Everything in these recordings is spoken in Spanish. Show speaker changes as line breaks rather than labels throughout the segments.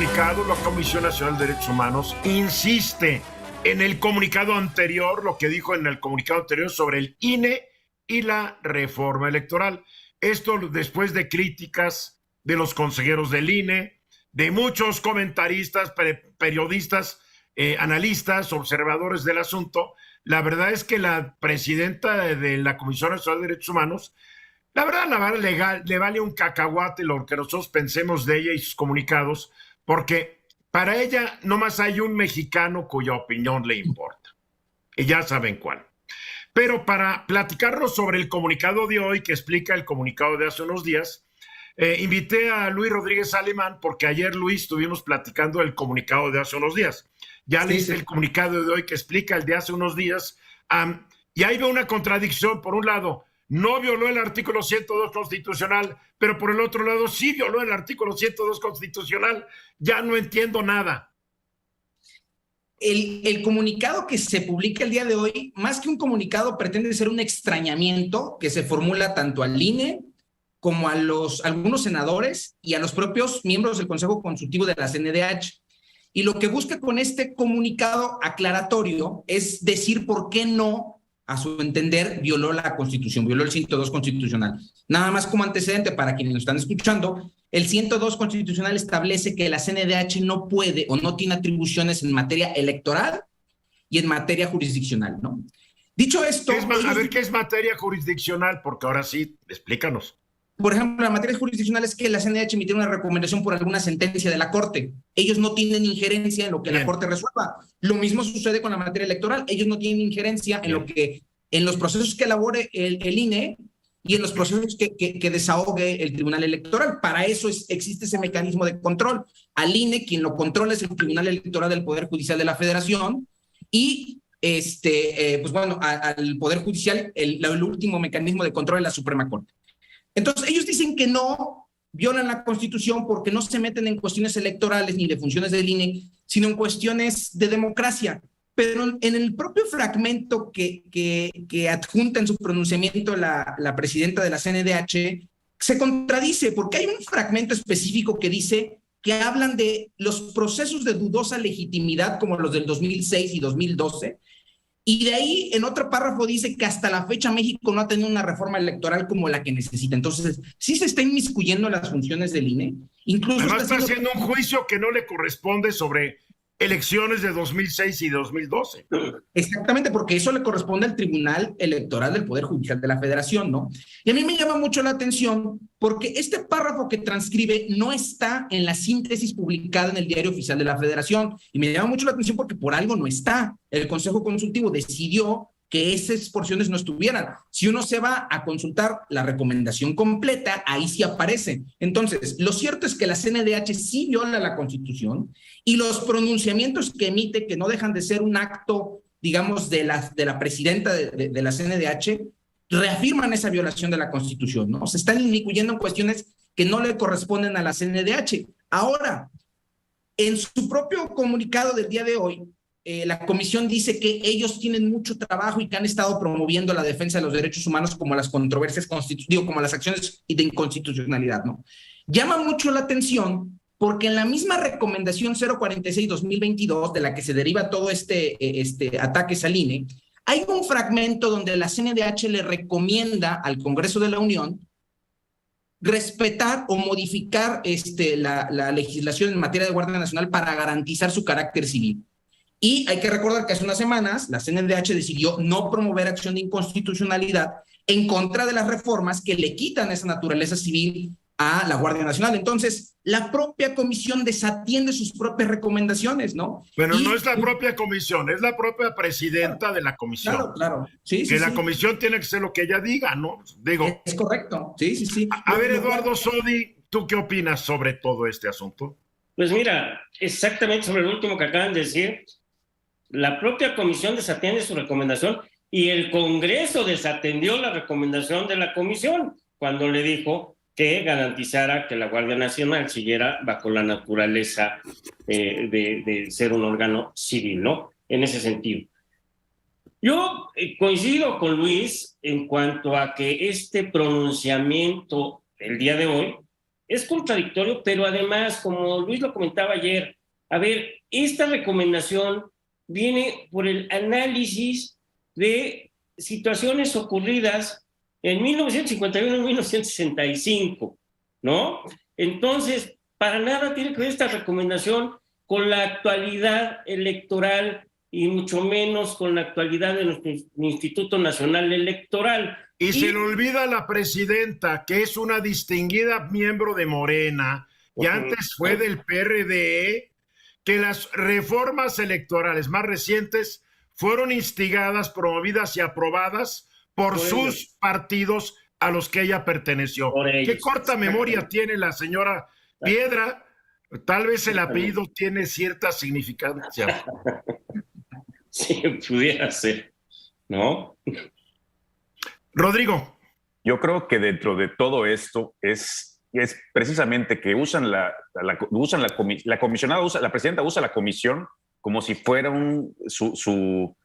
comunicado, la Comisión Nacional de Derechos Humanos insiste en el comunicado anterior, lo que dijo en el comunicado anterior sobre el INE y la reforma electoral. Esto después de críticas de los consejeros del INE, de muchos comentaristas, periodistas, analistas, observadores del asunto. La verdad es que la presidenta de la Comisión Nacional de Derechos Humanos, la verdad le vale un cacahuate lo que nosotros pensemos de ella y sus comunicados, porque para ella nomás hay un mexicano cuya opinión le importa. Y ya saben cuál. Pero para platicarnos sobre el comunicado de hoy, que explica el comunicado de hace unos días, invité a Luis Rodríguez Alemán, porque ayer, Luis, estuvimos platicando del comunicado de hace unos días. Ya leíste el comunicado de hoy que explica el de hace unos días, y ahí veo una contradicción. Por un lado, no violó el artículo 102 constitucional, pero por el otro lado sí violó el artículo 102 constitucional. Ya no entiendo nada.
El comunicado que se publica el día de hoy, más que un comunicado, pretende ser un extrañamiento que se formula tanto al INE como a algunos senadores y a los propios miembros del Consejo Consultivo de la CNDH. Y lo que busca con este comunicado aclaratorio es decir por qué no, a su entender, violó la Constitución, violó el 102 constitucional. Nada más como antecedente para quienes nos están escuchando, el 102 constitucional establece que la CNDH no puede o no tiene atribuciones en materia electoral y en materia jurisdiccional, ¿no? Dicho esto...
A ver, ¿qué es materia jurisdiccional? Porque ahora sí, explícanos.
Por ejemplo, la materia jurisdiccional es que la CNDH emitió una recomendación por alguna sentencia de la Corte. Ellos no tienen injerencia en lo que la Corte resuelva. Lo mismo sucede con la materia electoral. Ellos no tienen injerencia en los procesos que elabore el INE y en los procesos que desahogue el Tribunal Electoral. Para eso existe ese mecanismo de control. Al INE, quien lo controla es el Tribunal Electoral del Poder Judicial de la Federación, y pues bueno, al Poder Judicial el último mecanismo de control es la Suprema Corte. Entonces, ellos dicen que no violan la Constitución porque no se meten en cuestiones electorales ni de funciones del INE, sino en cuestiones de democracia. Pero en el propio fragmento que adjunta en su pronunciamiento la presidenta de la CNDH, se contradice porque hay un fragmento específico que dice que hablan de los procesos de dudosa legitimidad como los del 2006 y 2012, y de ahí en otro párrafo dice que hasta la fecha México no ha tenido una reforma electoral como la que necesita. Entonces, sí se está inmiscuyendo en las funciones del INE. Incluso
además está haciendo un juicio que no le corresponde sobre elecciones de 2006 y 2012.
Exactamente, porque eso le corresponde al Tribunal Electoral del Poder Judicial de la Federación, ¿no? Y a mí me llama mucho la atención porque este párrafo que transcribe no está en la síntesis publicada en el Diario Oficial de la Federación. Y me llama mucho la atención porque por algo no está. El Consejo Consultivo decidió que esas porciones no estuvieran. Si uno se va a consultar la recomendación completa, ahí sí aparece. Entonces, lo cierto es que la CNDH sí viola la Constitución, y los pronunciamientos que emite, que no dejan de ser un acto, digamos, de la presidenta de la CNDH, reafirman esa violación de la Constitución, ¿no? Se están inmiscuyendo en cuestiones que no le corresponden a la CNDH. Ahora, en su propio comunicado del día de hoy, la comisión dice que ellos tienen mucho trabajo y que han estado promoviendo la defensa de los derechos humanos, como las controversias como las acciones de inconstitucionalidad, ¿no? Llama mucho la atención porque en la misma recomendación 046-2022, de la que se deriva todo este ataques al INE, hay un fragmento donde la CNDH le recomienda al Congreso de la Unión respetar o modificar la legislación en materia de Guardia Nacional para garantizar su carácter civil. Y hay que recordar que hace unas semanas la CNDH decidió no promover acción de inconstitucionalidad en contra de las reformas que le quitan esa naturaleza civil a la Guardia Nacional. Entonces, la propia comisión desatiende sus propias recomendaciones, ¿no?
Pero no es la propia comisión, es la propia presidenta de la comisión.
Claro. Sí,
que la comisión tiene que ser lo que ella diga, ¿no? Digo.
Es correcto, sí.
A ver, Eduardo Sodi, ¿tú qué opinas sobre todo este asunto?
Pues mira, exactamente sobre el último que acaban de decir, la propia comisión desatiende su recomendación y el Congreso desatendió la recomendación de la comisión cuando le dijo que garantizara que la Guardia Nacional siguiera bajo la naturaleza de ser un órgano civil, ¿no? En ese sentido. Yo coincido con Luis en cuanto a que este pronunciamiento el día de hoy es contradictorio, pero además, como Luis lo comentaba ayer, a ver, esta recomendación viene por el análisis de situaciones ocurridas en 1951 y 1965, ¿no? Entonces, para nada tiene que ver esta recomendación con la actualidad electoral y mucho menos con la actualidad de nuestro Instituto Nacional Electoral.
Y se le olvida a la presidenta, que es una distinguida miembro de Morena, y antes fue del PRD, que las reformas electorales más recientes fueron instigadas, promovidas y aprobadas por sus partidos a los que ella perteneció. Qué corta memoria tiene la señora Piedra. Tal vez el apellido tiene cierta significancia.
Sí, pudiera ser, ¿no?
Rodrigo.
Yo creo que dentro de todo esto es precisamente que la presidenta usa la comisión como si fuera su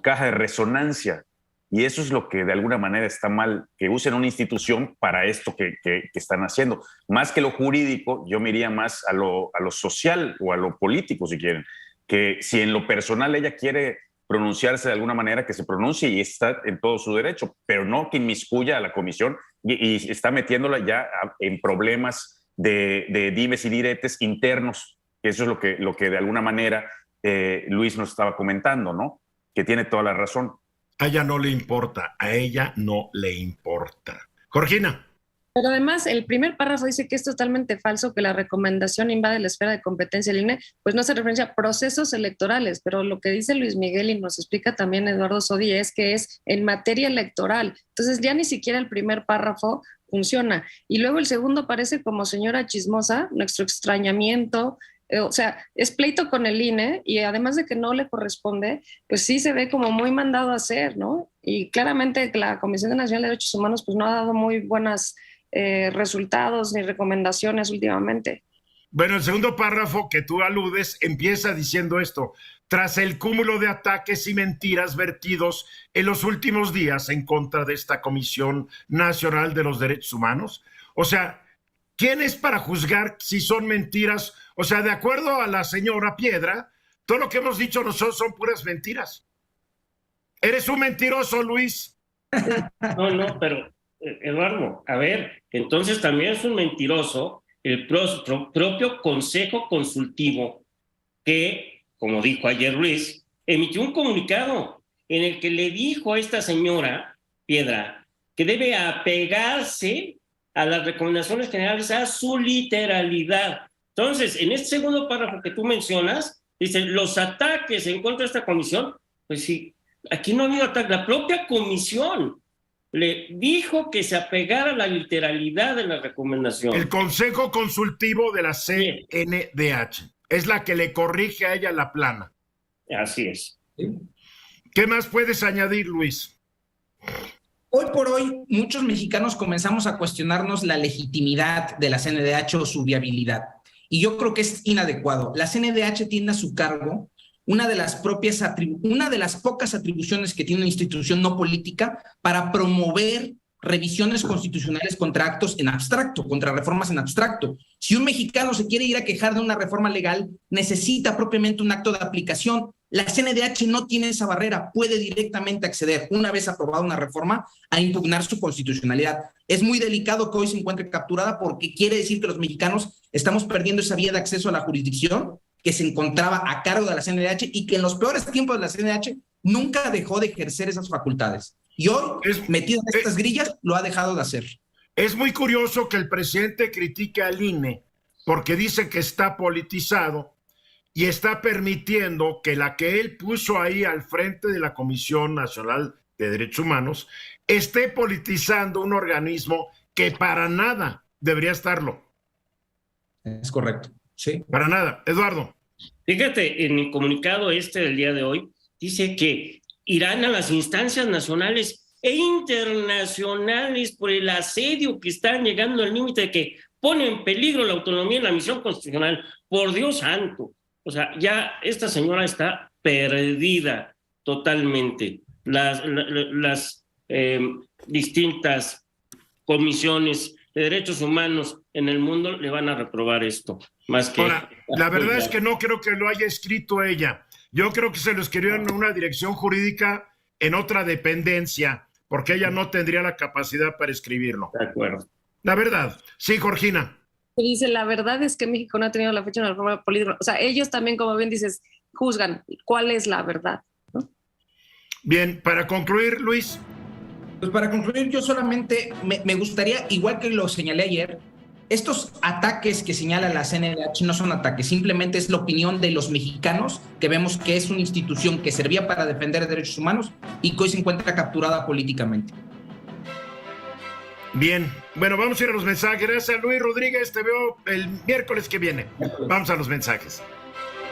caja de resonancia. Y eso es lo que de alguna manera está mal, que usen una institución para esto que están haciendo. Más que lo jurídico, yo me iría más a lo social o a lo político, si quieren. Que si en lo personal ella quiere pronunciarse de alguna manera, que se pronuncie y está en todo su derecho, pero no que inmiscuya a la comisión y está metiéndola ya en problemas de dimes y diretes internos, que eso es lo que de alguna manera Luis nos estaba comentando, ¿no? Que tiene toda la razón.
A ella no le importa, a ella no le importa. Georgina.
Pero además, el primer párrafo dice que es totalmente falso, que la recomendación invade la esfera de competencia del INE, pues no hace referencia a procesos electorales, pero lo que dice Luis Miguel y nos explica también Eduardo Sodi es que es en materia electoral. Entonces ya ni siquiera el primer párrafo funciona. Y luego el segundo parece como señora chismosa, nuestro extrañamiento, o sea, es pleito con el INE y además de que no le corresponde, pues sí se ve como muy mandado a hacer, ¿no? Y claramente la Comisión Nacional de Derechos Humanos pues no ha dado muy buenas resultados ni recomendaciones últimamente.
Bueno, el segundo párrafo que tú aludes empieza diciendo esto: tras el cúmulo de ataques y mentiras vertidos en los últimos días en contra de esta Comisión Nacional de los Derechos Humanos. O sea, ¿quién es para juzgar si son mentiras? O sea, de acuerdo a la señora Piedra, todo lo que hemos dicho nosotros son puras mentiras. ¿Eres un mentiroso, Luis?
No, pero Eduardo, a ver, entonces también es un mentiroso el propio Consejo Consultivo que, como dijo ayer Luis, emitió un comunicado en el que le dijo a esta señora Piedra que debe apegarse a las recomendaciones generales, a su literalidad. Entonces, en este segundo párrafo que tú mencionas, dice, los ataques en contra de esta comisión, pues sí, aquí no ha habido ataque. La propia comisión le dijo que se apegara a la literalidad de la recomendación.
El Consejo Consultivo de la CNDH es la que le corrige a ella la plana.
Así es.
¿Qué más puedes añadir, Luis?
Hoy por hoy, muchos mexicanos comenzamos a cuestionarnos la legitimidad de la CNDH o su viabilidad. Y yo creo que es inadecuado. La CNDH tiene a su cargo una de las pocas atribuciones que tiene una institución no política para promover revisiones constitucionales contra actos en abstracto, contra reformas en abstracto. Si un mexicano se quiere ir a quejar de una reforma legal, necesita propiamente un acto de aplicación. La CNDH no tiene esa barrera, puede directamente acceder, una vez aprobada una reforma, a impugnar su constitucionalidad. Es muy delicado que hoy se encuentre capturada porque quiere decir que los mexicanos estamos perdiendo esa vía de acceso a la jurisdicción que se encontraba a cargo de la CNDH y que en los peores tiempos de la CNDH nunca dejó de ejercer esas facultades. Y hoy, metido en estas grillas, lo ha dejado de hacer.
Es muy curioso que el presidente critique al INE porque dice que está politizado y está permitiendo que la que él puso ahí al frente de la Comisión Nacional de Derechos Humanos esté politizando un organismo que para nada debería estarlo.
Es correcto, sí.
Para nada. Eduardo.
Fíjate, en el comunicado del día de hoy, dice que irán a las instancias nacionales e internacionales por el asedio que están llegando al límite de que pone en peligro la autonomía y la misión constitucional. Por Dios santo. O sea, ya esta señora está perdida totalmente. Las distintas comisiones de derechos humanos en el mundo le van a reprobar esto, más que...
Ahora, la verdad es que no creo que lo haya escrito ella. Yo creo que se lo escribió en una dirección jurídica en otra dependencia, porque ella no tendría la capacidad para escribirlo.
De acuerdo.
La verdad. Sí, Georgina.
Dice, la verdad es que México no ha tenido la fecha de la reforma política. O sea, ellos también, como bien dices, juzgan cuál es la verdad, ¿no?
Bien, para concluir, Luis.
Pues para concluir, yo solamente me gustaría, igual que lo señalé ayer, estos ataques que señala la CNDH no son ataques, simplemente es la opinión de los mexicanos que vemos que es una institución que servía para defender derechos humanos y que hoy se encuentra capturada políticamente.
Bien, bueno, vamos a ir a los mensajes. Gracias, Luis Rodríguez. Te veo el miércoles que viene. Vamos a los mensajes.